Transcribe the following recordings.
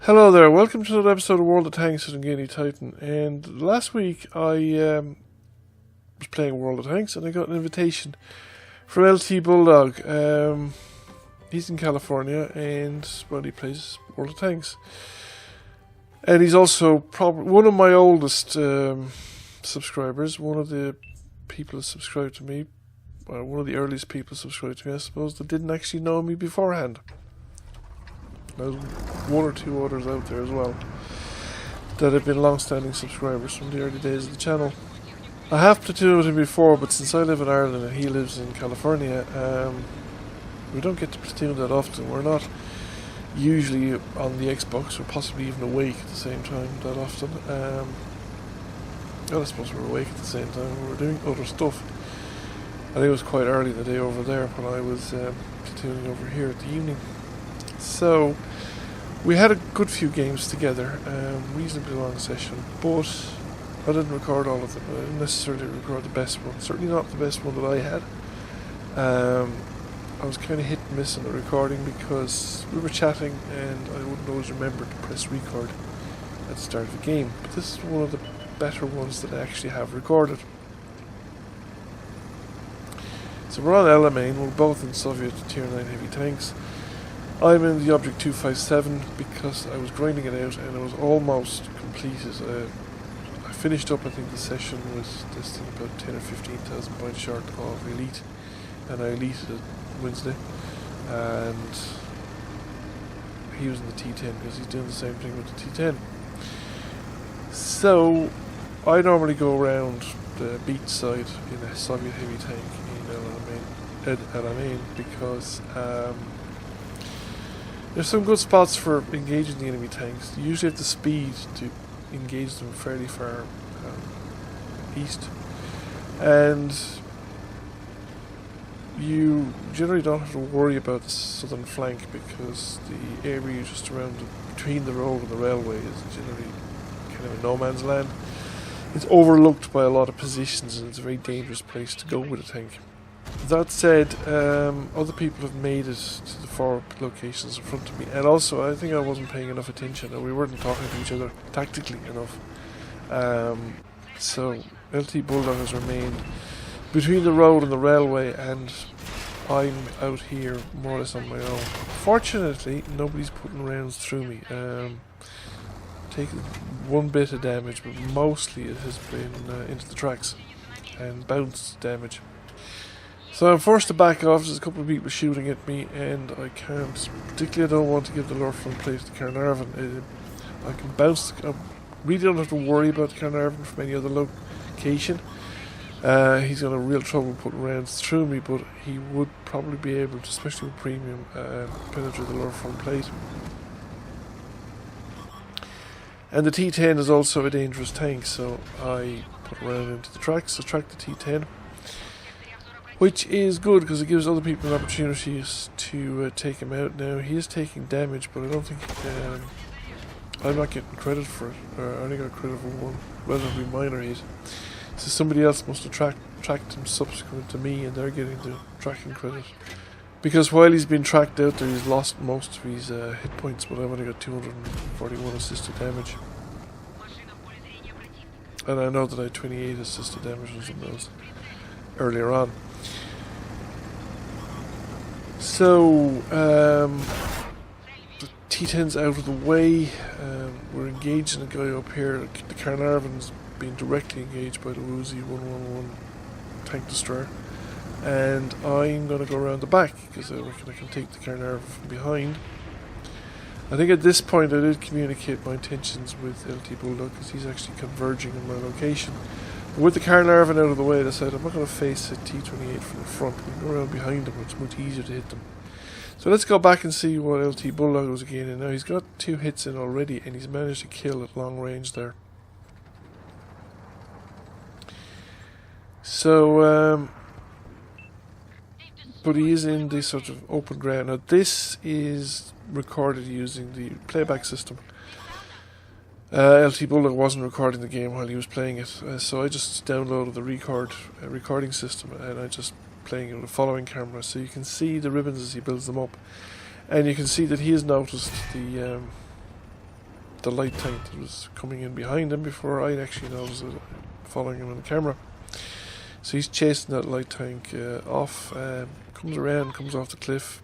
Hello there, welcome to another episode of World of Tanks with Gaining Titan. And last week I was playing World of Tanks and I got an invitation from LTBulldog. He's in California and well, he plays World of Tanks. And he's also probably one of my oldest subscribers, one of the people that subscribed to me, or one of the earliest people subscribed to me, I suppose, that didn't actually know me beforehand. There's one or two others out there as well that have been long-standing subscribers from the early days of the channel. I have Platoon with him before, but since I live in Ireland and he lives in California, we don't get to Platoon that often. We're not usually on the Xbox or possibly even awake at the same time that often. Well, I suppose we're awake at the same time. We're doing other stuff. I think it was quite early in the day over there when I was Platooning over here at the evening. So we had a good few games together, reasonably long session, but I didn't record all of them. I didn't necessarily record the best one, certainly not the best one that I had. I was kind of hit and miss on the recording because we were chatting and I wouldn't always remember to press record at the start of the game, but this is one of the better ones that I actually have recorded. So we're on Alamein, we're both in Soviet Tier 9 heavy tanks. I'm in the Object 257 because I was grinding it out and it was almost completed. I finished up, I think the session was this thing about 10 or 15,000 points short of Elite, and I Elited it Wednesday, and he was in the T10 because he's doing the same thing with the T10. So I normally go around the beach side in a Soviet heavy tank in Alamein because there's some good spots for engaging the enemy tanks. You usually have the speed to engage them fairly far east, and you generally don't have to worry about the southern flank because the area just around between the road and the railway is generally kind of a no man's land. It's overlooked by a lot of positions and it's a very dangerous place to go with a tank. That said, other people have made it to the 4 locations in front of me, and also I think I wasn't paying enough attention and we weren't talking to each other tactically enough. So LTBulldog has remained between the road and the railway, and I'm out here more or less on my own. Fortunately, nobody's putting rounds through me. Taken one bit of damage, but mostly it has been into the tracks and bounce damage. So I'm forced to back off. There's a couple of people shooting at me and I can't, particularly I don't want to give the lower front plate to Carnarvon. I can bounce, I really don't have to worry about Carnarvon from any other location. He's got a real trouble putting rounds through me, but he would probably be able to, especially with premium, penetrate the lower front plate. And the T10 is also a dangerous tank, so I put a round into the tracks, attract the T10. Which is good because it gives other people an opportunity to take him out. Now he is taking damage, but I don't think I'm not getting credit for it. I only got credit for one relatively minor hit. So somebody else must have tracked him subsequent to me, and they're getting the tracking credit. Because while he's been tracked out there, he's lost most of his hit points, but I've only got 241 assisted damage. And I know that I had 28 assisted damage on some of those earlier on. So, the T10's out of the way. We're engaging a guy up here. The Carnarvon's being directly engaged by the Woozy 111 tank destroyer. And I'm going to go around the back because I reckon I can take the Carnarvon from behind. I think at this point I did communicate my intentions with LTBulldog because he's actually converging on my location. With the Carnarvon out of the way, I decided I'm not going to face a T28 from the front. We can go around behind them, it's much easier to hit them. So let's go back and see what LTBulldog was gaining. Now he's got 2 hits in already and he's managed to kill at long range there. So, but he is in this sort of open ground. Now this is recorded using the playback system. LTBulldog wasn't recording the game while he was playing it, so I just downloaded the recording system and I just playing it with a following camera, so you can see the ribbons as he builds them up, and you can see that he has noticed the the light tank that was coming in behind him before I actually noticed it, following him on the camera. So he's chasing that light tank off, comes around, comes off the cliff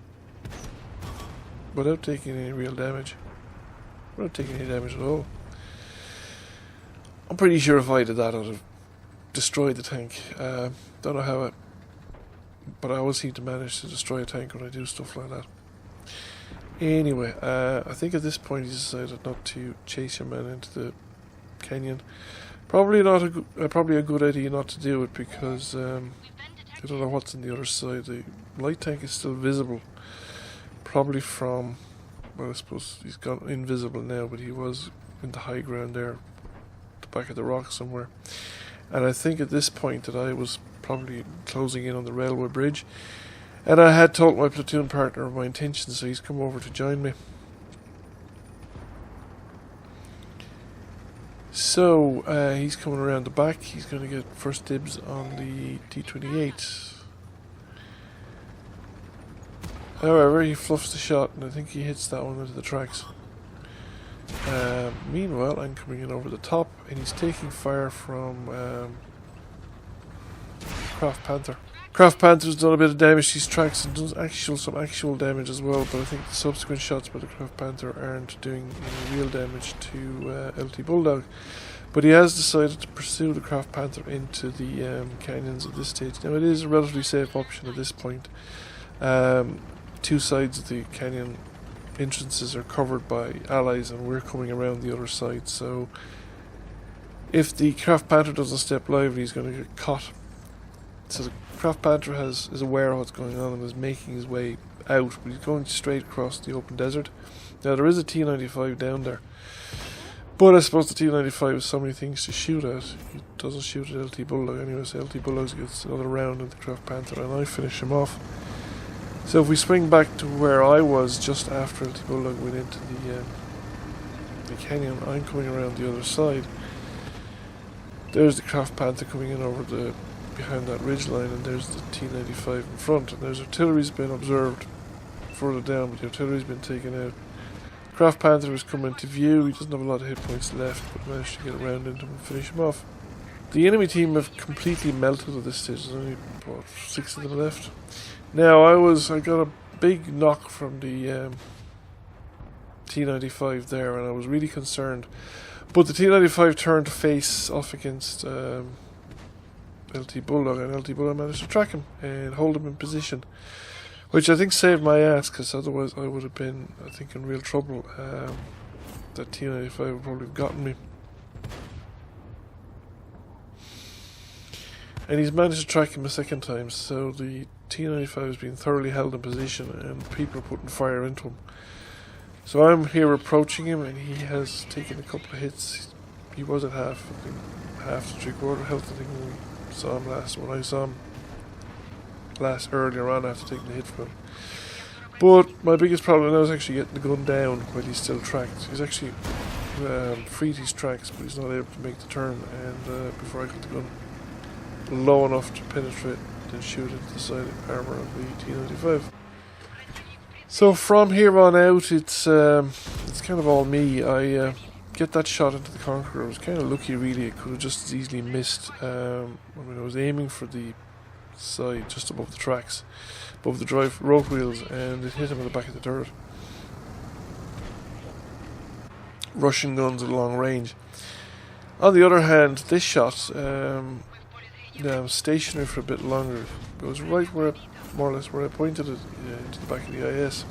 without taking any real damage. Without taking any damage at all. I'm pretty sure if I did that I'd have destroyed the tank. Don't know how it, but I always seem to manage to destroy a tank when I do stuff like that. Anyway, I think at this point he decided not to chase your man into the canyon. Probably a good idea not to do it, because I don't know what's on the other side. The light tank is still visible, probably from, well, I suppose he's gone invisible now, but he was in the high ground there, the back of the rock somewhere. And I think at this point that I was probably closing in on the railway bridge, and I had told my platoon partner of my intentions, so he's come over to join me. So he's coming around the back. He's going to get first dibs on the T-28. However, he fluffs the shot, and I think he hits that one into the tracks. Meanwhile, I'm coming in over the top, and he's taking fire from Craft Panther. Craft Panther's done a bit of damage to these tracks and does some actual damage as well, but I think the subsequent shots by the Craft Panther aren't doing any real damage to LTBulldog. But he has decided to pursue the Craft Panther into the canyons at this stage. Now, it is a relatively safe option at this point. Two sides of the canyon entrances are covered by allies, and we're coming around the other side, so if the Craft Panther doesn't step lively, he's going to get caught. So the Craft Panther is aware of what's going on and is making his way out, but he's going straight across the open desert. Now, there is a T-95 down there, but I suppose the T-95 has so many things to shoot at. He doesn't shoot at LTBulldog anyway, so LTBulldog gets another round at the Craft Panther, and I finish him off. So if we swing back to where I was just after LTBulldog went into the canyon, I'm coming around the other side. There's the Craft Panther coming in over behind that ridge line, and there's the T-95 in front, and there's artillery's been observed further down, but the artillery's been taken out. Craft Panther has come into view. He doesn't have a lot of hit points left, but managed to get around into him and finish him off. The enemy team have completely melted at this stage. There's only about 6 of them left. Now, I got a big knock from the T-95 there, and I was really concerned. But the T-95 turned to face off against LTBulldog, and LTBulldog managed to track him and hold him in position, which I think saved my ass, because otherwise I would have been, I think, in real trouble. That T-95 would probably have gotten me. And he's managed to track him a second time, so the T-95 has been thoroughly held in position, and people are putting fire into him. So I'm here approaching him, and he has taken a couple of hits. He was at half to 3/4 health, I think, when we saw him last. When I saw him earlier on after taking the hit from him. But my biggest problem now is actually getting the gun down while he's still tracked. He's actually freed his tracks, but he's not able to make the turn, and before I got the gun low enough to penetrate and shoot into the side armour of the T-95. So from here on out, it's kind of all me. I get that shot into the Conqueror. I was kind of lucky, really. It could have just as easily missed. I was aiming for the side just above the tracks, above the rope wheels, and it hit him in the back of the turret. Russian guns at long range. On the other hand, this shot, stationary for a bit longer. It was right where, more or less, where I pointed it, into the back of the IS.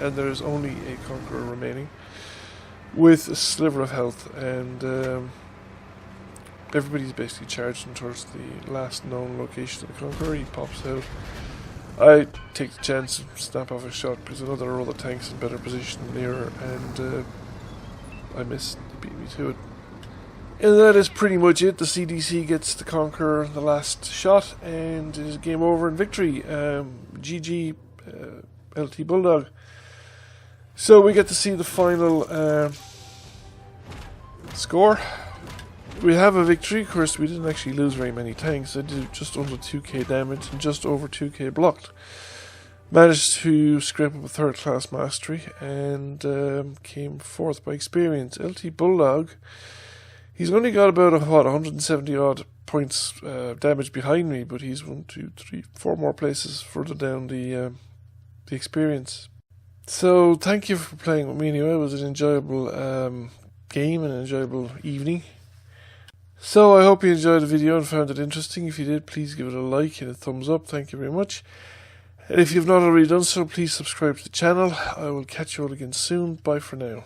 And there is only a Conqueror remaining, with a sliver of health, and everybody's basically charging towards the last known location of the Conqueror. He pops out. I take the chance and snap off a shot, because another row of tanks in better position nearer, and I missed. He beat me to it. And that is pretty much it. The CDC gets the Conqueror the last shot, and it is game over and victory. GG, LTBulldog. So we get to see the final score. We have a victory. Of course, we didn't actually lose very many tanks. I did just under 2k damage and just over 2k blocked. managed to scrape up a 3rd class mastery and came 4th by experience. LTBulldog, he's only got about 170 odd points damage behind me, but he's 1, 2, 3, 4 more places further down the experience. So thank you for playing with me anyway. It was an enjoyable game and an enjoyable evening. So I hope you enjoyed the video and found it interesting. If you did, please give it a like and a thumbs up. Thank you very much. And if you've not already done so, please subscribe to the channel. I will catch you all again soon. Bye for now.